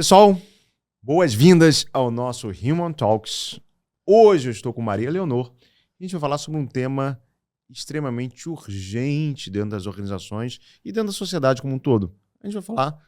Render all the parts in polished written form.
Pessoal, boas-vindas ao nosso Human Talks. Hoje eu estou com Maria Leonor e a gente vai falar sobre um tema extremamente urgente dentro das organizações e dentro da sociedade como um todo. A gente vai falar,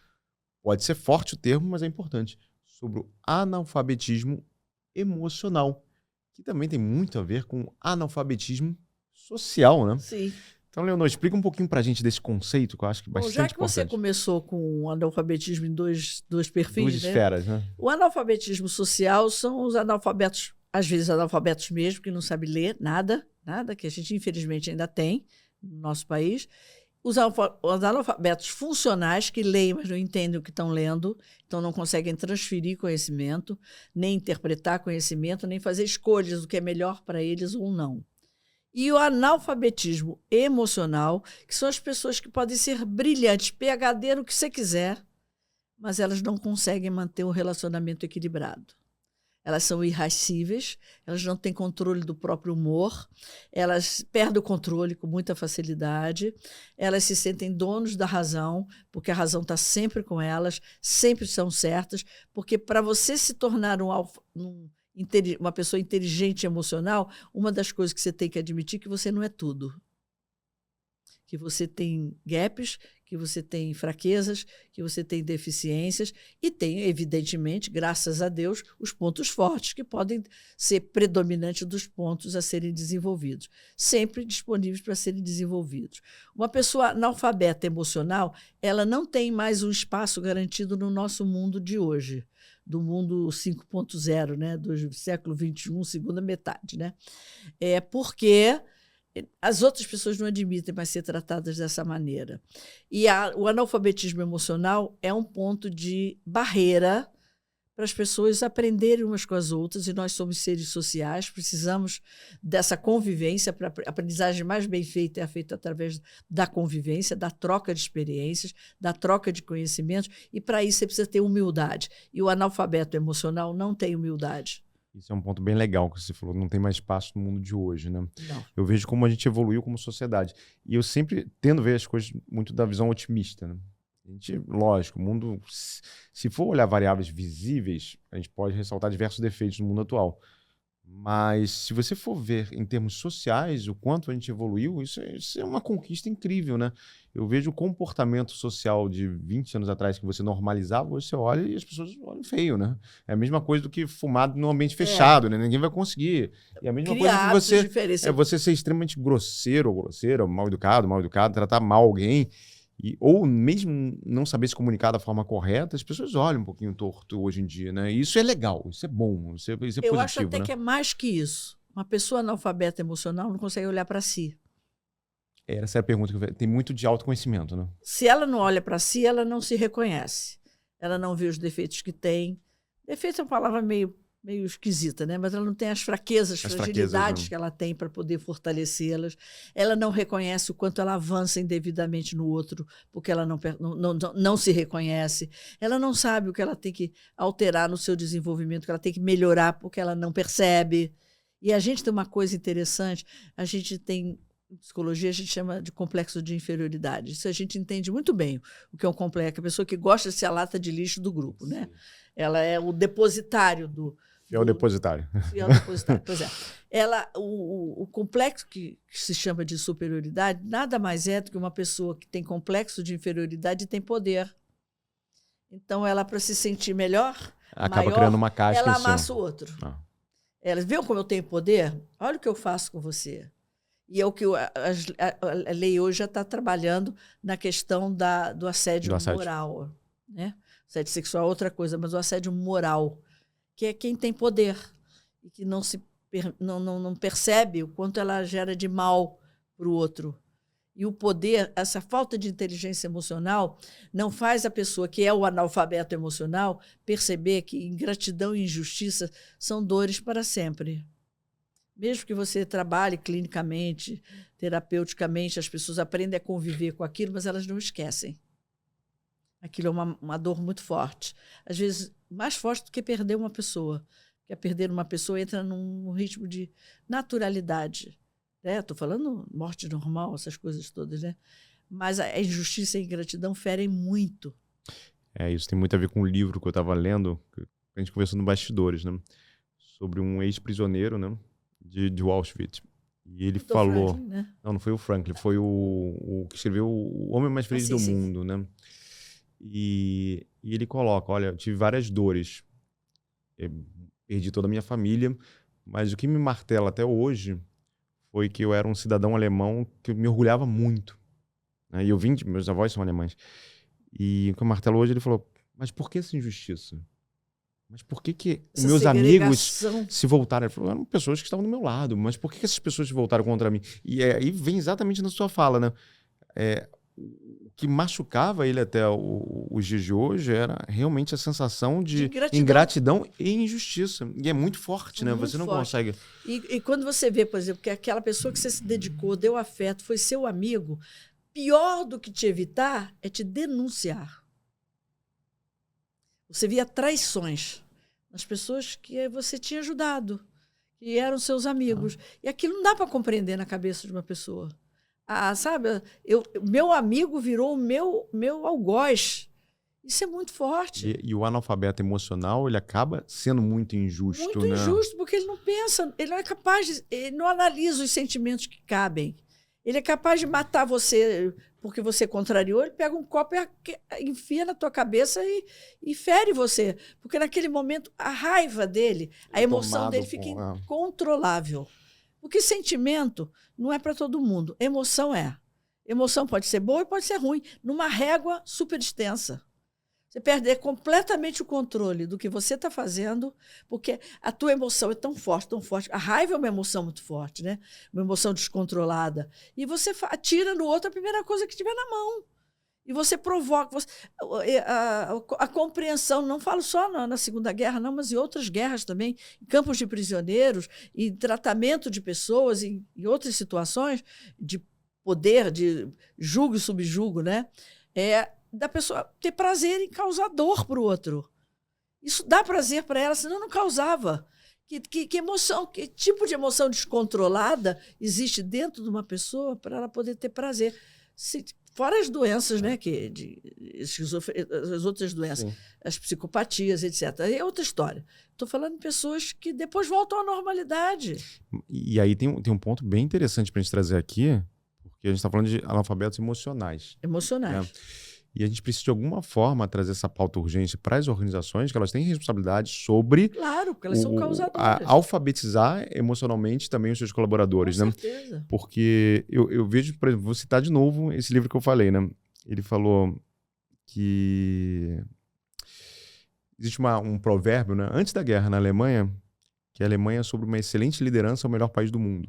pode ser forte o termo, mas é importante, sobre o analfabetismo emocional, que também tem muito a ver com analfabetismo social, né? Sim. Então, Leonor, explica um pouquinho pra gente desse conceito, que eu acho que é bastante Já que importante. você começou com o analfabetismo em dois perfis, Duas esferas, né? O analfabetismo social são os analfabetos, às vezes analfabetos mesmo, que não sabem ler nada, que a gente infelizmente ainda tem no nosso país. Os analfabetos funcionais, que leem, mas não entendem o que estão lendo, então não conseguem transferir conhecimento, nem interpretar conhecimento, nem fazer escolhas do que é melhor para eles ou não. E o analfabetismo emocional, que são as pessoas que podem ser brilhantes, PhD no que você quiser, mas elas não conseguem manter um relacionamento equilibrado. Elas são irascíveis, elas não têm controle do próprio humor, elas perdem o controle com muita facilidade, elas se sentem donos da razão, porque a razão está sempre com elas, sempre são certas, porque para você se tornar uma pessoa inteligente e emocional, uma das coisas que você tem que admitir é que você não é tudo. Que você tem gaps, que você tem fraquezas, que você tem deficiências e tem, evidentemente, graças a Deus, os pontos fortes que podem ser predominantes dos pontos a serem desenvolvidos, sempre disponíveis para serem desenvolvidos. Uma pessoa analfabeta emocional, ela não tem mais um espaço garantido no nosso mundo de hoje, do mundo 5.0, né, do século XXI, segunda metade, né? Porque as outras pessoas não admitem mais ser tratadas dessa maneira. E o analfabetismo emocional é um ponto de barreira para as pessoas aprenderem umas com as outras, e nós somos seres sociais, precisamos dessa convivência. Para a aprendizagem mais bem feita é feita através da convivência, da troca de experiências, da troca de conhecimentos, e para isso você precisa ter humildade. E o analfabeto emocional não tem humildade. Isso é um ponto bem legal que você falou, não tem mais espaço no mundo de hoje, né? Não. Eu vejo como a gente evoluiu como sociedade. E eu sempre tendo a ver as coisas muito da visão otimista, né? A gente, lógico, o mundo, se for olhar variáveis visíveis, a gente pode ressaltar diversos defeitos no mundo atual. Mas se você for ver em termos sociais o quanto a gente evoluiu, isso é uma conquista incrível, né? Eu vejo o comportamento social de 20 anos atrás que você normalizava, hoje você olha e as pessoas olham feio, né? É a mesma coisa do que fumar num ambiente fechado, né? Ninguém vai conseguir. E a mesma coisa que você ser extremamente grosseiro ou grosseira, mal educado, tratar mal alguém. Ou mesmo não saber se comunicar da forma correta, as pessoas olham um pouquinho torto hoje em dia, né? E isso é legal, isso é bom, isso é positivo. Eu acho até né? que é mais que isso. Uma pessoa analfabeta emocional não consegue olhar para si. Essa é a pergunta que tem muito de autoconhecimento, né? Se ela não olha para si, ela não se reconhece. Ela não vê os defeitos que tem. Defeito é uma palavra meio esquisita, né? Mas ela não tem as fraquezas, fragilidades que ela tem para poder fortalecê-las. Ela não reconhece o quanto ela avança indevidamente no outro, porque ela não se reconhece. Ela não sabe o que ela tem que alterar no seu desenvolvimento, que ela tem que melhorar, porque ela não percebe. E a gente tem uma coisa interessante, a gente tem... Em psicologia, a gente chama de complexo de inferioridade. Isso a gente entende muito bem o que é um complexo. A pessoa que gosta de ser a lata de lixo do grupo, né? Ela é o depositário do... Fiel depositário. Fiel depositário, pois é. O complexo que se chama de superioridade nada mais é do que uma pessoa que tem complexo de inferioridade e tem poder. Então, ela, para se sentir melhor, acaba criando uma casca. Ela amassa o outro. Ela viu como eu tenho poder? Olha o que eu faço com você. E é o que a lei hoje já está trabalhando na questão do assédio moral. Né? O assédio sexual é outra coisa, mas o assédio moral, que é quem tem poder e que não percebe o quanto ela gera de mal para o outro. E o poder, essa falta de inteligência emocional, não faz a pessoa que é o analfabeto emocional perceber que ingratidão e injustiça são dores para sempre. Mesmo que você trabalhe clinicamente, terapeuticamente, as pessoas aprendem a conviver com aquilo, mas elas não esquecem. Aquilo é uma dor muito forte. Às vezes, mais forte do que perder uma pessoa. Porque perder uma pessoa entra num ritmo de naturalidade. Estou falando morte normal, essas coisas todas, né? Mas a injustiça e a ingratidão ferem muito. Isso tem muito a ver com o livro que eu estava lendo, que a gente conversou no Bastidores, né? Sobre um ex-prisioneiro, né? De Auschwitz. E ele falou... Franklin, né? Não foi o Franklin, foi o que escreveu O Homem Mais Feliz do Mundo, né? E ele coloca, olha, eu tive várias dores. Perdi toda a minha família, mas o que me martela até hoje foi que eu era um cidadão alemão que eu me orgulhava muito. Né? E eu meus avós são alemães. E o que eu martelo hoje, ele falou, mas por que essa injustiça? Mas por que Essa meus amigos segregação. se voltaram? Ele falou, eram pessoas que estavam do meu lado, mas por que essas pessoas se voltaram contra mim? E aí vem exatamente na sua fala, né? O que machucava ele até os dias de hoje era realmente a sensação de ingratidão e injustiça. E é muito forte, né? Muito você não forte. consegue... E quando você vê, por exemplo, que aquela pessoa que você se dedicou, deu afeto, foi seu amigo, pior do que te evitar é te denunciar. Você via traições nas pessoas que você tinha ajudado, que eram seus amigos. E aquilo não dá para compreender na cabeça de uma pessoa. Sabe, meu amigo virou o meu algoz. Isso é muito forte. E o analfabeto emocional, ele acaba sendo muito injusto, muito né? injusto, porque ele não pensa, ele não é capaz, ele não analisa os sentimentos que cabem. Ele é capaz de matar você porque você contrariou, ele pega um copo e enfia na tua cabeça e fere você. Porque naquele momento, a raiva dele, a emoção dele fica incontrolável. Porque sentimento não é para todo mundo. Emoção é. Emoção pode ser boa e pode ser ruim. Numa régua super extensa. Você perder completamente o controle do que você está fazendo, porque a tua emoção é tão forte, tão forte. A raiva é uma emoção muito forte, né? Uma emoção descontrolada. E você atira no outro a primeira coisa que tiver na mão. E você provoca. A compreensão, não falo só na Segunda Guerra, não, mas em outras guerras também, em campos de prisioneiros, em tratamento de pessoas, em outras situações de poder, de julgo e subjugo, né? Da pessoa ter prazer em causar dor para o outro. Isso dá prazer para ela, senão não causava. Que emoção, que tipo de emoção descontrolada existe dentro de uma pessoa para ela poder ter prazer? Fora as doenças, né? As outras doenças, sim, as psicopatias, etc. É outra história. Estou falando de pessoas que depois voltam à normalidade. E aí tem um ponto bem interessante para a gente trazer aqui, porque a gente está falando de analfabetos emocionais. Emocionais. Né? E a gente precisa, de alguma forma, trazer essa pauta urgente para as organizações, que elas têm responsabilidade sobre... Claro, porque elas são causadoras. Alfabetizar emocionalmente também os seus colaboradores. Com né? certeza. Porque eu vejo, por exemplo, vou citar de novo esse livro que eu falei, né? Ele falou que existe um provérbio, né? Antes da guerra na Alemanha, que a Alemanha, sobre uma excelente liderança, é o melhor país do mundo.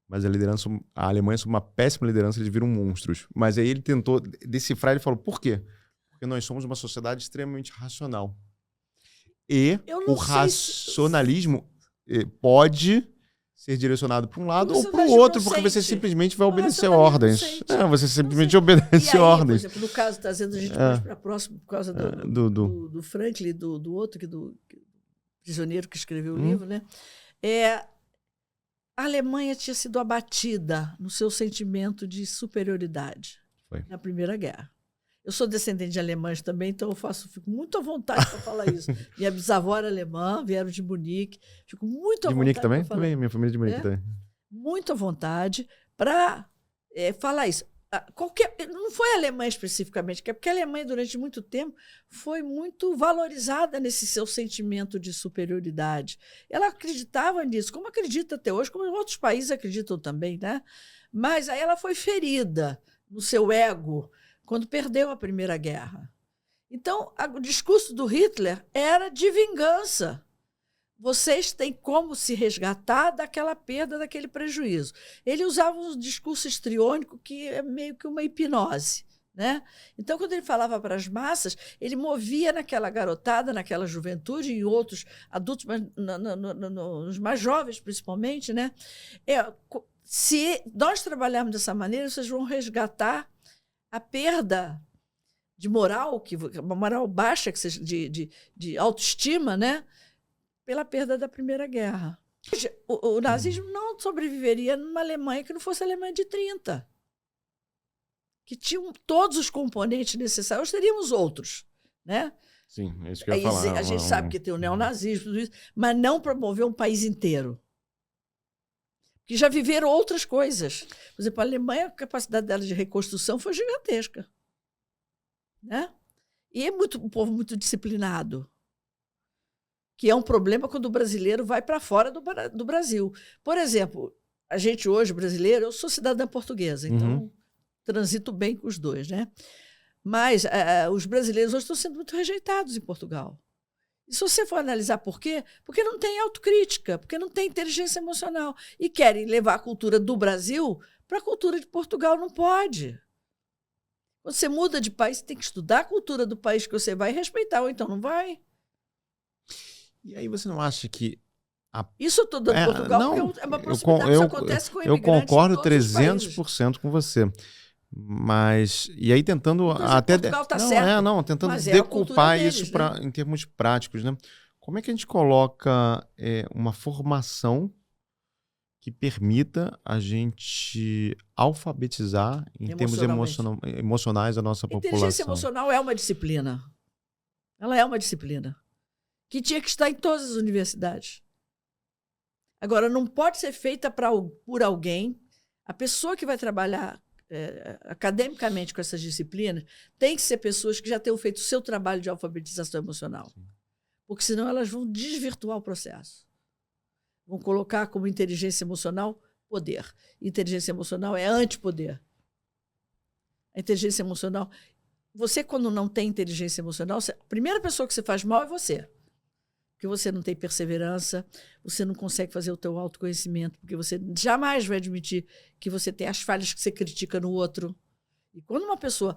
Mas a Alemanha, sob uma péssima liderança, eles viram monstros. Mas aí ele tentou decifrar, ele falou, por quê? Porque nós somos uma sociedade extremamente racional. E o racionalismo pode ser direcionado para um lado ou para o outro, porque você simplesmente vai obedecer ordens. Você simplesmente obedece ordens. Por exemplo, no caso, trazendo a gente mais para próximo, por causa do Franklin, do outro, do prisioneiro que escreveu o livro, né? A Alemanha tinha sido abatida no seu sentimento de superioridade na Primeira Guerra. Eu sou descendente de alemães também, então eu fico muito à vontade para falar isso. Minha bisavó era alemã, vieram de Munique. Fico muito à vontade. De Munique também? Também, minha família é de Munique também. Muito à vontade para falar isso. Não foi a Alemanha especificamente, porque a Alemanha, durante muito tempo, foi muito valorizada nesse seu sentimento de superioridade. Ela acreditava nisso, como acredita até hoje, como outros países acreditam também, né? Mas aí ela foi ferida no seu ego quando perdeu a Primeira Guerra. Então, o discurso do Hitler era de vingança. Vocês têm como se resgatar daquela perda, daquele prejuízo. Ele usava um discurso histriônico que é meio que uma hipnose, né? Então, quando ele falava para as massas, ele movia naquela garotada, naquela juventude, e outros adultos, mas nos mais jovens principalmente, né? Se nós trabalharmos dessa maneira, vocês vão resgatar a perda de moral, uma moral baixa, que seja de autoestima, né? Pela perda da Primeira Guerra. O nazismo não sobreviveria numa Alemanha que não fosse a Alemanha de 30, que tinham todos os componentes necessários. Nós teríamos outros, né? Sim, é isso que eu ia falar. A gente sabe que tem o neonazismo, tudo isso, mas não promover um país inteiro. Que já viveram outras coisas. Por exemplo, a Alemanha, a capacidade dela de reconstrução foi gigantesca. Né? E é um povo muito disciplinado. Que é um problema quando o brasileiro vai para fora do Brasil. Por exemplo, a gente hoje, brasileiro, eu sou cidadã portuguesa, então transito bem com os dois, né? Mas os brasileiros hoje estão sendo muito rejeitados em Portugal. E se você for analisar por quê, porque não tem autocrítica, porque não tem inteligência emocional. E querem levar a cultura do Brasil para a cultura de Portugal. Não pode. Quando você muda de país, você tem que estudar a cultura do país que você vai e respeitar, ou então não vai. E aí você não acha que... Isso eu estou dando Portugal não, porque é uma proximidade, isso acontece com imigrantes. Eu concordo em todos os 300% com você. Mas, e aí tentando até... Portugal está certo. Tentando decupar isso em termos práticos, né? Como é que a gente coloca uma formação que permita a gente alfabetizar em termos emocionais a nossa população? Inteligência emocional é uma disciplina. Ela é uma disciplina que tinha que estar em todas as universidades. Agora, não pode ser feita por alguém. A pessoa que vai trabalhar academicamente com essas disciplinas tem que ser pessoas que já tenham feito o seu trabalho de alfabetização emocional. Sim. Porque senão elas vão desvirtuar o processo. Vão colocar como inteligência emocional poder. Inteligência emocional é antipoder. A inteligência emocional... Você, quando não tem inteligência emocional, a primeira pessoa que você faz mal é você. Porque você não tem perseverança, você não consegue fazer o teu autoconhecimento, porque você jamais vai admitir que você tem as falhas que você critica no outro. E quando uma pessoa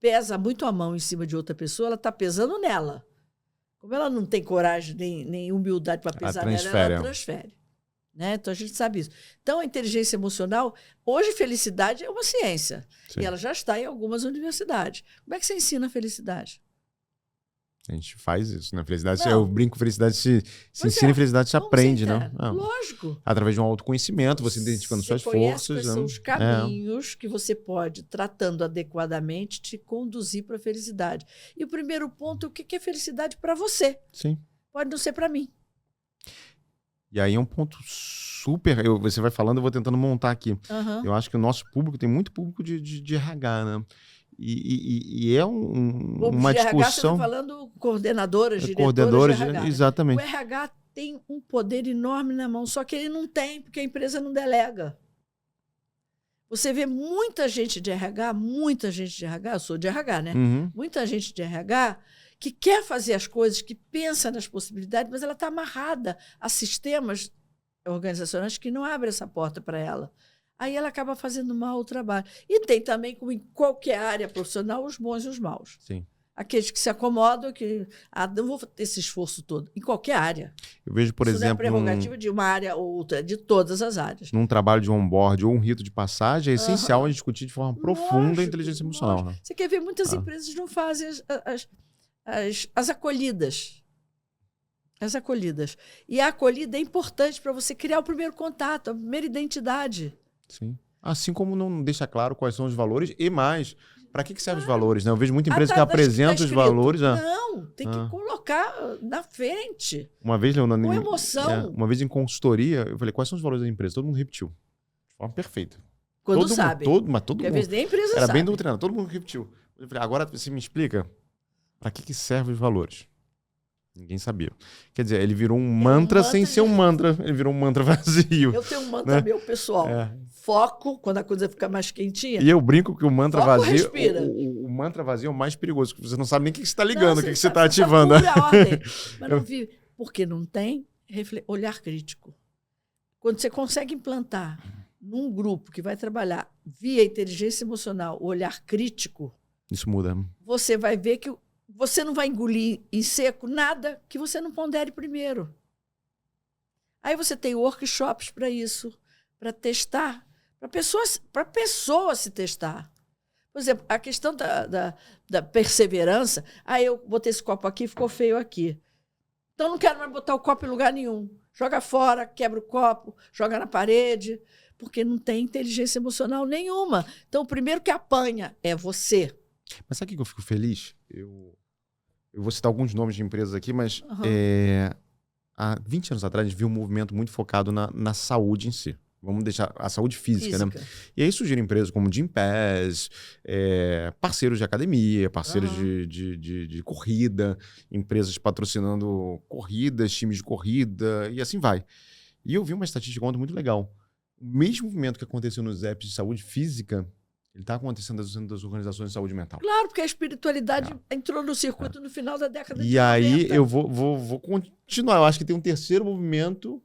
pesa muito a mão em cima de outra pessoa, ela está pesando nela. Como ela não tem coragem nem humildade para pesar nela, ela transfere. Né? Então, a gente sabe isso. Então, a inteligência emocional, hoje, felicidade é uma ciência. Sim. E ela já está em algumas universidades. Como é que você ensina a felicidade? A gente faz isso, né? Felicidade, eu brinco, felicidade se ensina e felicidade se aprende, né? Lógico. Através de um autoconhecimento, você identificando suas forças. Quais são os caminhos que você pode, tratando adequadamente, te conduzir para a felicidade. E o primeiro ponto, o que é felicidade para você? Sim. Pode não ser para mim. E aí é um ponto super... você vai falando, eu vou tentando montar aqui. Eu acho que o nosso público, tem muito público de RH, né? E é uma de discussão... RH, você está falando coordenadoras, diretoras de RH. Exatamente. O RH tem um poder enorme na mão, só que ele não tem, porque a empresa não delega. Você vê muita gente de RH, eu sou de RH, né? Muita gente de RH que quer fazer as coisas, que pensa nas possibilidades, mas ela está amarrada a sistemas organizacionais que não abrem essa porta para ela. Aí ela acaba fazendo mal o trabalho. E tem também, como em qualquer área profissional, os bons e os maus. Sim. Aqueles que se acomodam, que não vou ter esse esforço todo. Em qualquer área. Eu vejo, por exemplo... Isso não é prerrogativa de uma área ou outra, de todas as áreas. Num trabalho de onboard ou um rito de passagem, é essencial a gente discutir de forma profunda a inteligência emocional. Né? Você quer ver, muitas empresas não fazem as acolhidas. As acolhidas. E a acolhida é importante para você criar o primeiro contato, a primeira identidade. Sim. Assim como não deixa claro quais são os valores e mais, para que servem os valores? Né? Eu vejo muita empresa que apresenta os valores. Não, tem que colocar na frente. Uma vez, Leona, com emoção. Uma vez em consultoria, eu falei, quais são os valores da empresa? Todo mundo repetiu. De forma perfeita. Quando sabe. Mas todo mundo. Às vezes nem a empresa era sabe. Bem doutrinado, todo mundo repetiu. Eu falei, agora você me explica para que servem os valores? Ninguém sabia. Quer dizer, ele virou um mantra sem ser um mantra. Ele virou um mantra vazio. Eu tenho um mantra meu pessoal. Foco, quando a coisa fica mais quentinha. E eu brinco que o mantra vazio... Respira. O mantra vazio é o mais perigoso, porque você não sabe nem o que você está ligando, o que você está ativando. Ordem, mas não vive. Porque não tem olhar crítico. Quando você consegue implantar num grupo que vai trabalhar via inteligência emocional o olhar crítico... Isso muda. Você vai ver que você não vai engolir em seco nada que você não pondere primeiro. Aí você tem workshops para isso, para testar, para pessoa se testar. Por exemplo, a questão da perseverança. Eu botei esse copo aqui, ficou feio aqui. Então, não quero mais botar o copo em lugar nenhum. Joga fora, quebra o copo, joga na parede, porque não tem inteligência emocional nenhuma. Então, o primeiro que apanha é você. Mas sabe o que eu fico feliz? eu vou citar alguns nomes de empresas aqui, mas há 20 anos atrás a gente viu um movimento muito focado na saúde em si. Vamos deixar a saúde física, né? E aí surgiram empresas como Gympass, parceiros de academia, parceiros de corrida, empresas patrocinando corridas, times de corrida e assim vai. E eu vi uma estatística ontem muito legal. O mesmo movimento que aconteceu nos apps de saúde física, ele está acontecendo das organizações de saúde mental. Claro, porque a espiritualidade entrou no circuito no final da década de 90. E aí eu vou continuar. Eu acho que tem um terceiro movimento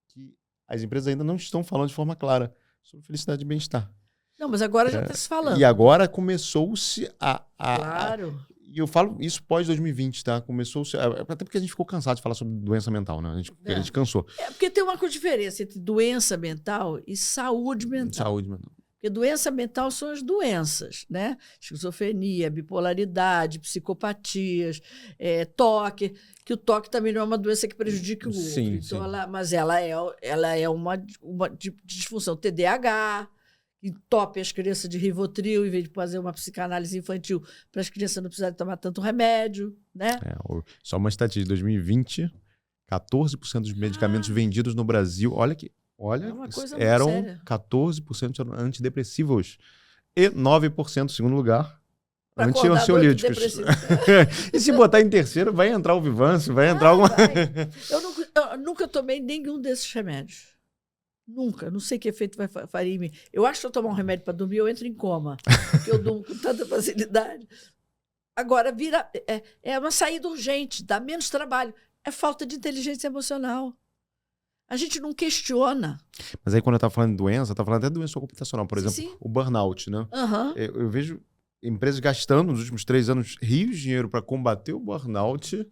que as empresas ainda não estão falando de forma clara sobre felicidade e bem-estar. Não, mas agora já está se falando. E agora começou-se Claro. E eu falo isso pós-2020, tá? Começou-se... Até porque a gente ficou cansado de falar sobre doença mental, né? A gente cansou. Porque tem uma diferença entre doença mental e saúde mental. Saúde mental. Porque doença mental são as doenças, né? Esquizofrenia, bipolaridade, psicopatias, toque, que o toque também não é uma doença que prejudica o outro. Sim, então, sim. Mas ela é uma disfunção. TDAH, entope as crianças de Rivotril, em vez de fazer uma psicanálise infantil, para as crianças não precisarem tomar tanto remédio, né? Só uma estatística de 2020, 14% dos medicamentos vendidos no Brasil, eram séria. 14% eram antidepressivos e 9%, segundo lugar, Pra anti-ansiolíticos. E se botar em terceiro, vai entrar o Vyvanse, vai entrar alguma... Eu nunca tomei nenhum desses remédios. Nunca. Não sei que efeito faria em mim. Eu acho que se eu tomar um remédio para dormir, eu entro em coma. Porque eu durmo com tanta facilidade. Agora, é uma saída urgente, dá menos trabalho. É falta de inteligência emocional. A gente não questiona. Mas aí quando eu estava falando de doença, eu estava falando até de doença ocupacional. Por exemplo, o burnout, né? Eu vejo empresas gastando nos últimos 3 anos rios de dinheiro para combater o burnout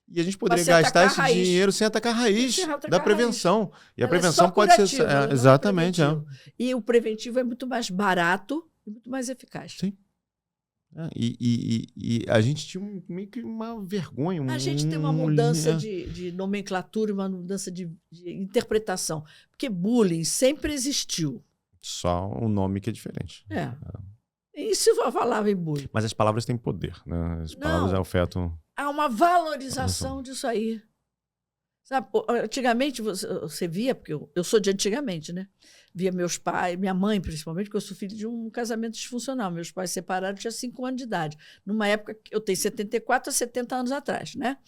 e a gente poderia gastar esse dinheiro sem atacar a raiz da prevenção. E a prevenção pode ser... exatamente. E o preventivo é muito mais barato e muito mais eficaz. Sim. E a gente tinha meio que uma vergonha. A gente tem uma mudança de nomenclatura, uma mudança de interpretação. Porque bullying sempre existiu. Só o nome que é diferente. E se eu falava em bullying? Mas as palavras têm poder, né? As palavras afetam... Há uma valorização disso aí. Sabe, antigamente você via, porque eu sou de antigamente, né? Via meus pais, minha mãe principalmente, porque eu sou filho de um casamento disfuncional. Meus pais separaram, tinha 5 anos de idade. Numa época que eu tenho 74 a 70 anos atrás, né?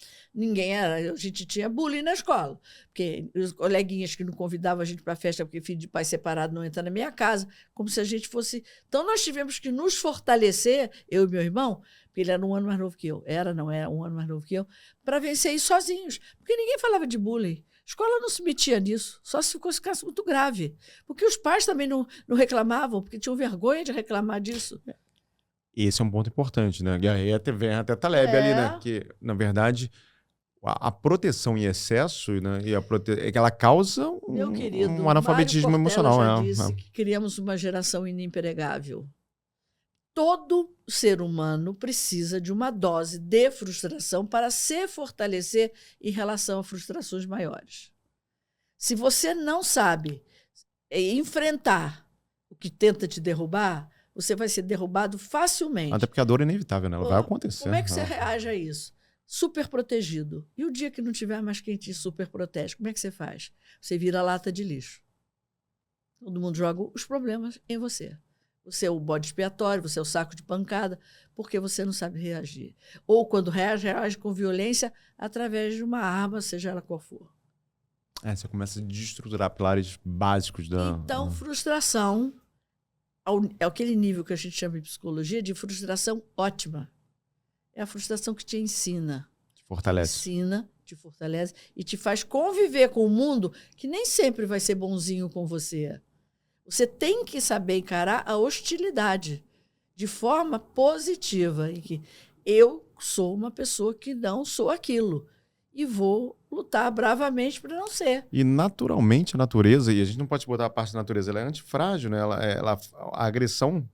A gente tinha bullying na escola. Porque os coleguinhas que não convidavam a gente para a festa porque filho de pai separado não entra na minha casa, como se a gente fosse... Então nós tivemos que nos fortalecer, eu e meu irmão, porque ele era um ano mais novo que eu. Era um ano mais novo que eu, para vencer isso sozinhos. Porque ninguém falava de bullying. A escola não se metia nisso, só se ficasse muito grave. Porque os pais também não reclamavam, porque tinham vergonha de reclamar disso. Esse é um ponto importante, né? E aí vem até Taleb ali, né? Que, na verdade, a proteção em excesso, né? É que ela causa um analfabetismo emocional. Já disse que criamos uma geração inempregável. Todo ser humano precisa de uma dose de frustração para se fortalecer em relação a frustrações maiores. Se você não sabe enfrentar o que tenta te derrubar, você vai ser derrubado facilmente. Até porque a dor é inevitável, né? Ela vai acontecer. Como é que você reage a isso? Super protegido. E o dia que não tiver mais quem te super protege, como é que você faz? Você vira lata de lixo. Todo mundo joga os problemas em você. Você é o bode expiatório, você é o saco de pancada, porque você não sabe reagir. Ou quando reage com violência através de uma arma, seja ela qual for. Você começa a desestruturar pilares básicos da... Então, frustração é aquele nível que a gente chama em psicologia de frustração ótima. É a frustração que te ensina. Te fortalece. Te fortalece e te faz conviver com o mundo que nem sempre vai ser bonzinho com você. Você tem que saber encarar a hostilidade de forma positiva, em que eu sou uma pessoa que não sou aquilo e vou lutar bravamente para não ser. E naturalmente a natureza, e a gente não pode botar a parte da natureza, ela é antifrágil, né? A agressão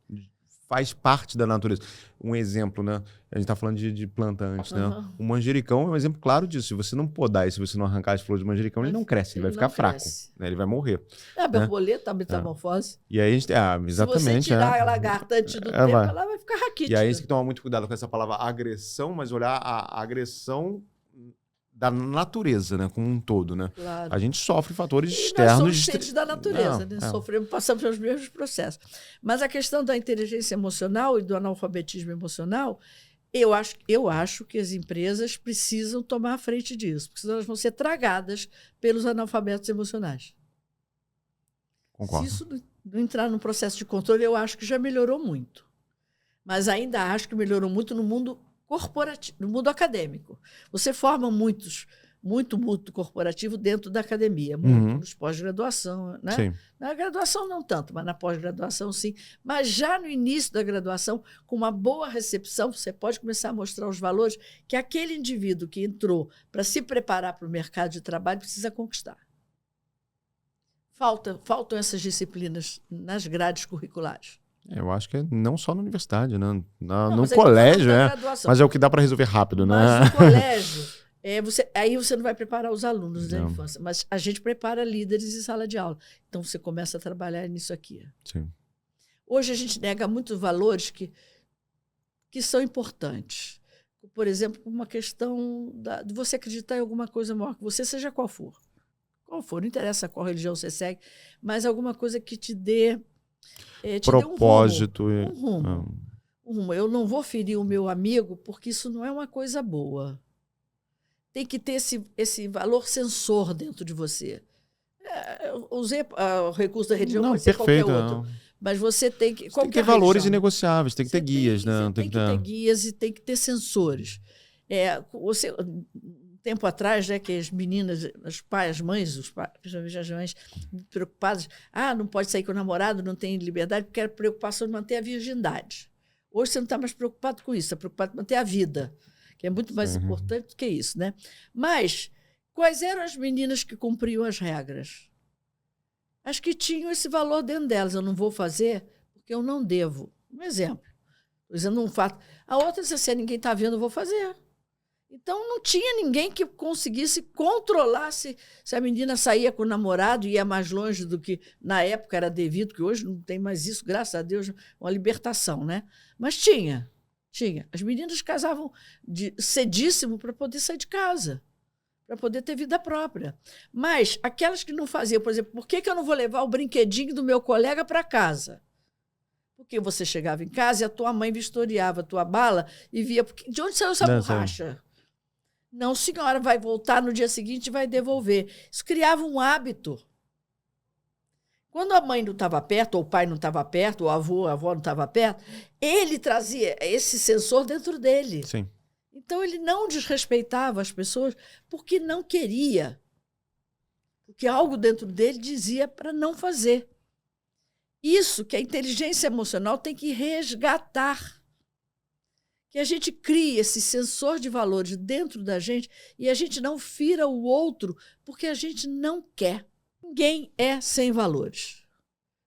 faz parte da natureza. Um exemplo, né? A gente tá falando de planta antes, né? O manjericão é um exemplo claro disso. Se você não podar e se você não arrancar as flores de manjericão, ele não cresce, ele vai ficar fraco, né? Ele vai morrer. É a borboleta, a metamorfose. E aí a gente... exatamente. Se você tirar a lagarta antes do tempo, ela vai ficar raquítica. E aí a gente tem que tomar muito cuidado com essa palavra agressão, mas olhar a agressão da natureza, né? Como um todo, né? Claro. A gente sofre fatores nós externos. Somos seres da natureza, né? Sofremos, passamos pelos mesmos processos. Mas a questão da inteligência emocional e do analfabetismo emocional, eu acho que as empresas precisam tomar a frente disso, porque senão elas vão ser tragadas pelos analfabetos emocionais. Concordo. Se isso não entrar num processo de controle, eu acho que já melhorou muito. Mas ainda acho que melhorou muito no mundo corporativo, no mundo acadêmico. Você forma muito corporativo dentro da academia, muito nos pós-graduação, né? Sim. Na graduação não tanto, mas na pós-graduação sim. Mas já no início da graduação, com uma boa recepção, você pode começar a mostrar os valores que aquele indivíduo que entrou para se preparar para o mercado de trabalho precisa conquistar. Faltam essas disciplinas nas grades curriculares. Eu acho que não só na universidade, né? No colégio, mas é o que dá para resolver rápido, né? Mas no colégio, aí você não vai preparar os alunos da infância, mas a gente prepara líderes em sala de aula. Então você começa a trabalhar nisso aqui. Sim. Hoje a gente nega muitos valores que são importantes. Por exemplo, uma questão de você acreditar em alguma coisa maior que você, seja qual for. Qual for, não interessa qual religião você segue, mas alguma coisa que te dê propósito. Um rumo. Eu não vou ferir o meu amigo porque isso não é uma coisa boa. Tem que ter esse valor sensor dentro de você. Eu usei o recurso da religião, pode ser qualquer outro. Mas você tem que... Tem que ter valores inegociáveis, tem que ter guias. Tem que ter guias e tem que ter sensores. Tempo atrás, né, que as meninas, as mães, principalmente as mães, preocupadas, não pode sair com o namorado, não tem liberdade, porque era preocupação de manter a virgindade. Hoje você não está mais preocupado com isso, está preocupado em manter a vida, que é muito mais importante do que isso, né? Mas quais eram as meninas que cumpriam as regras? As que tinham esse valor dentro delas. Eu não vou fazer porque eu não devo. Um exemplo. Estou dizendo um fato. A outra, se ninguém está vendo, eu vou fazer. Então, não tinha ninguém que conseguisse controlar se a menina saía com o namorado e ia mais longe do que na época era devido, que hoje não tem mais isso, graças a Deus, uma libertação, né? Mas tinha. As meninas casavam cedíssimo para poder sair de casa, para poder ter vida própria. Mas aquelas que não faziam, por exemplo, por que eu não vou levar o brinquedinho do meu colega para casa? Porque você chegava em casa e a tua mãe vistoriava a tua bala e via de onde saiu essa borracha. Não, senhora, vai voltar no dia seguinte e vai devolver. Isso criava um hábito. Quando a mãe não estava perto, ou o pai não estava perto, ou a avó não estava perto, ele trazia esse sensor dentro dele. Sim. Então, ele não desrespeitava as pessoas porque não queria. Porque algo dentro dele dizia para não fazer. Isso que a inteligência emocional tem que resgatar. Que a gente crie esse sensor de valores dentro da gente e a gente não fira o outro porque a gente não quer. Ninguém é sem valores.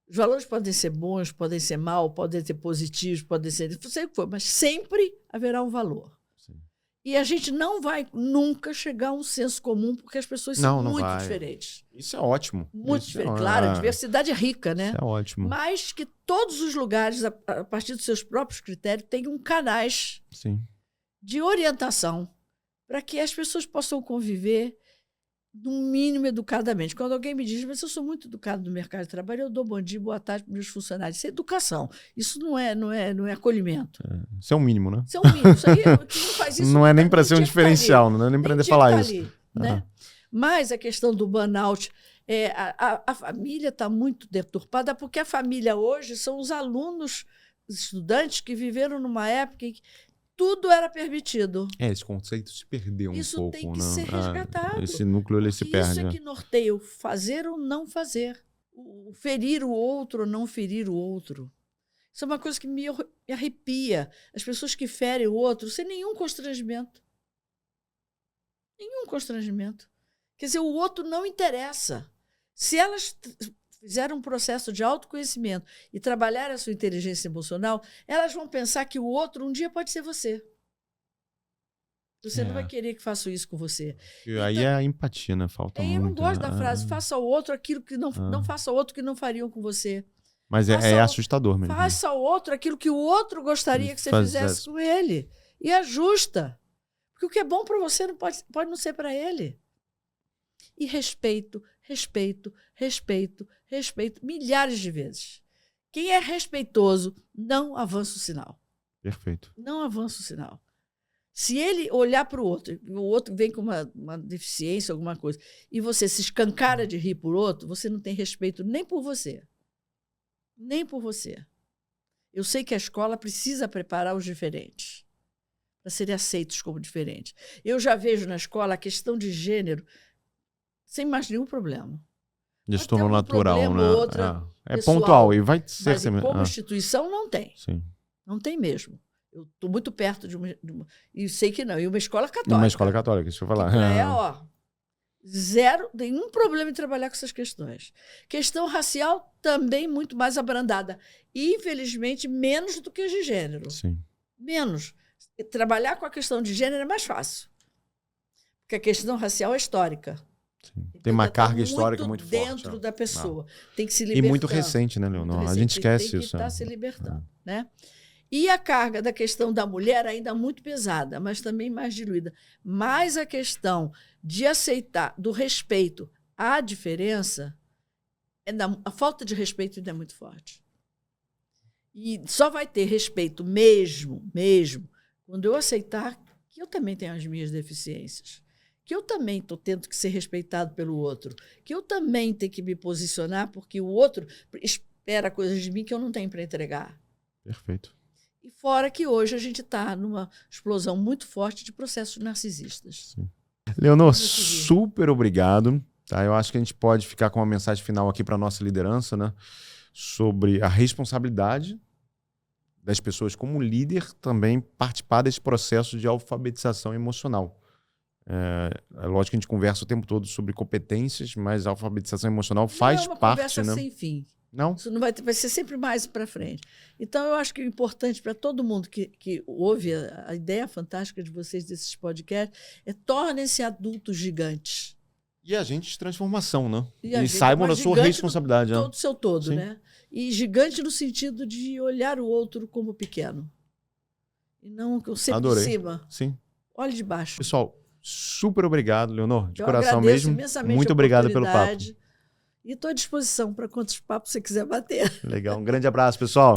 Os valores podem ser bons, podem ser maus, podem ser positivos, podem ser... Não sei o que for, mas sempre haverá um valor. Sim. E a gente não vai nunca chegar a um senso comum porque as pessoas são muito diferentes. Isso é ótimo. Muito diferente. Claro, a diversidade é rica, né? Isso é ótimo. Mas que todos os lugares, a partir dos seus próprios critérios, tenham canais de orientação para que as pessoas possam conviver no mínimo educadamente. Quando alguém me diz, mas eu sou muito educado no mercado de trabalho, eu dou bom dia, boa tarde para meus funcionários. Isso é educação. Isso não é acolhimento. Isso é o mínimo, né? Isso é o mínimo. Isso aí, quem não faz isso... Não é nem para ser um diferencial, não é nem para falar isso. Ali, né? Mas a questão do burnout... a família está muito deturpada, porque a família hoje são os alunos, os estudantes que viveram numa época em que tudo era permitido. Esse conceito se perdeu um pouco. Isso tem que ser resgatado. Esse núcleo ele se perde. Isso é que norteia o fazer ou não fazer. O ferir o outro ou não ferir o outro. Isso é uma coisa que me arrepia. As pessoas que ferem o outro sem nenhum constrangimento. Nenhum constrangimento. Quer dizer, o outro não interessa. Se elas fizeram um processo de autoconhecimento e trabalhar a sua inteligência emocional, elas vão pensar que o outro um dia pode ser você. Você não vai querer que faça isso com você. E aí é a empatia, né? Falta muito. Eu não gosto da frase, faça ao outro aquilo que não faça ao outro que não fariam com você. Mas é assustador mesmo. Faça ao outro aquilo que o outro gostaria que você fizesse com ele. E ajusta. Porque o que é bom para você não pode não ser para ele. E respeito, respeito, respeito, respeito, milhares de vezes. Quem é respeitoso não avança o sinal. Perfeito. Não avança o sinal. Se ele olhar para o outro vem com uma deficiência, alguma coisa, e você se escancara de rir por outro, você não tem respeito nem por você. Nem por você. Eu sei que a escola precisa preparar os diferentes para serem aceitos como diferentes. Eu já vejo na escola a questão de gênero sem mais nenhum problema. Já se tornou natural, né? É pessoal, pontual e vai ser mas como instituição não tem. Sim. Não tem mesmo. Eu estou muito perto de uma... E sei que não. E uma escola católica. Uma escola católica, deixa eu falar. Zero, nenhum problema em trabalhar com essas questões. Questão racial também muito mais abrandada. E, infelizmente, menos do que as de gênero. Sim. Menos. Trabalhar com a questão de gênero é mais fácil. Porque a questão racial é histórica. Então, tem uma carga histórica muito forte. Dentro da pessoa. Tem que se libertar. E muito recente, né, Leonor? A gente esquece isso. Tem que estar se libertando, né? E a carga da questão da mulher ainda muito pesada, mas também mais diluída. Mas a questão de aceitar, do respeito à diferença, a falta de respeito ainda é muito forte. E só vai ter respeito mesmo, quando eu aceitar que eu também tenho as minhas deficiências, que eu também estou tendo que ser respeitado pelo outro, que eu também tenho que me posicionar porque o outro espera coisas de mim que eu não tenho para entregar. Perfeito. E fora que hoje a gente está numa explosão muito forte de processos narcisistas. Sim. Leonor, super obrigado. Tá? Eu acho que a gente pode ficar com uma mensagem final aqui para a nossa liderança, né? Sobre a responsabilidade das pessoas como líder também participar desse processo de alfabetização emocional. É lógico que a gente conversa o tempo todo sobre competências, mas a alfabetização emocional faz parte, né? Não é uma conversa sem fim. Não? Isso não vai ser sempre mais para frente. Então, eu acho que o importante para todo mundo que ouve a ideia fantástica de vocês desses podcasts é tornem-se adultos gigantes. E agentes de transformação, né? E saibam da sua responsabilidade. Todo o seu todo, Sim. né? E gigante no sentido de olhar o outro como pequeno. E não sempre de cima. Sim. Olhe de baixo. Pessoal, super obrigado, Leonor. De coração agradeço mesmo. Imensamente muito obrigado pelo papo. E estou à disposição para quantos papos você quiser bater. Legal. Um grande abraço, pessoal.